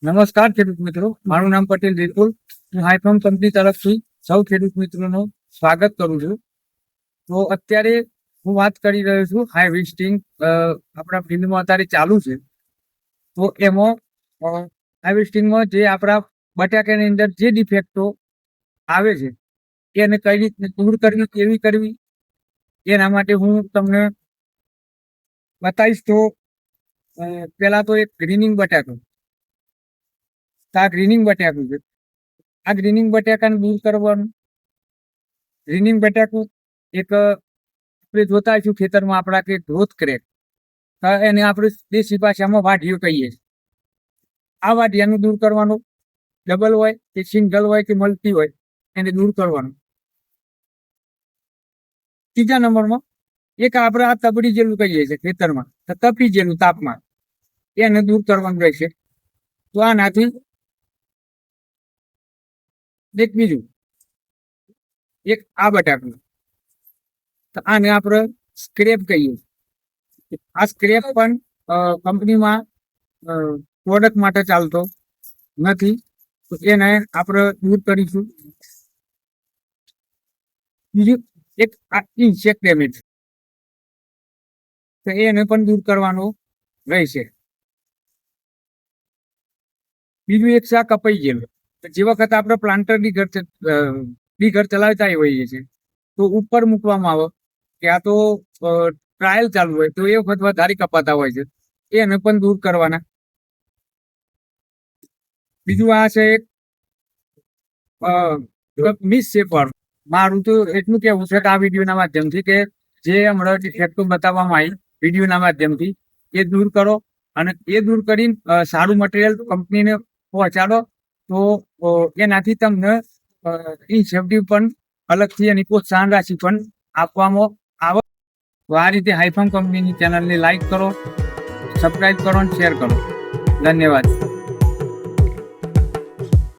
નમસ્કાર ખેડૂત મિત્રો, મારું નામ પટેલ વિપુલ. હું હાઈફાર્મ કંપની તરફથી સૌ ખેડૂત મિત્રોનું સ્વાગત કરું છું. તો અત્યારે હું વાત કરી રહ્યો છું હાર્વેસ્ટિંગ. આપણા ફિલ્ડમાં અત્યારે ચાલુ છે. તો એમાં હાર્વેસ્ટિંગમાં જે આપણા બટાકાની અંદર જે ડિફેક્ટો આવે છે એને કઈ રીતે દૂર કરવી, કેવી કરવી, એના માટે હું તમને બતાવીશ. તો પહેલા તો એક ગ્રીનિંગ બટાકું, આ ગ્રીનિંગ બટાકું છે. આ ગ્રીનિંગ બટાકાને દૂર કરવાનું. ગ્રીનિંગ બટાકું એક આપણે જોતા હોઈશું ખેતરમાં આપણા કે ગ્રોથ ક્રેક, એને આપણે દેશી ભાષામાં વાઢિયું કહીએ છીએ. આ વાઢિયાનું દૂર કરવાનું. ડબલ હોય કે સિંગલ હોય કે મલ્ટી હોય, એને દૂર કરવાનું. ત્રીજા નંબરમાં એક આપણે આ તબડી જેલું કહીએ છીએ ખેતરમાં, તપી જેલું તાપમાન, એને દૂર કરવાનું રહેશે. તો આનાથી એક બીજું એક આ બટાકું, તો આને આપણે સ્ક્રેપ કહીએ. આ સ્ક્રેપ પણ કંપનીમાં પ્રોડક્ટ માટે ચાલતો નથી, તો એને આપણે દૂર કરીશું. બીજું એક ઇન્સેક્ટ ડેમેજ, તો એને પણ દૂર કરવાનું રહેશે. બીજું એક છે આ કપાઈ ગયેલું. જે વખત આપણે પ્લાન્ટર ઘર ચલાવતા હોઈએ છીએ તો ઉપર મૂકવામાં આવે કે આ તો ટ્રાયલ ચાલુ હોય, તો એ વખત વધારે કપાતા હોય છે, એને પણ દૂર કરવાના. બીજું આ છે એક મિસ શેપર. મારું તો એટલું કેવું છે કે આ વિડીયોના માધ્યમથી કે જે હમણાં ડિફેક્ટો બતાવવામાં આવી વિડીયોના માધ્યમથી, એ દૂર કરો. અને એ દૂર કરીને સારું મટીરિયલ કંપનીને પહોંચાડો, તો એનાથી તમને ઇન્સેન્ટિવ પણ અલગથી એની પ્રોત્સાહન રાશિ પણ આપવામાં આવે. તો આ રીતે હાઈફાર્મ કંપનીની ચેનલને લાઈક કરો, સબસ્ક્રાઈબ કરો અને શેર કરો. ધન્યવાદ.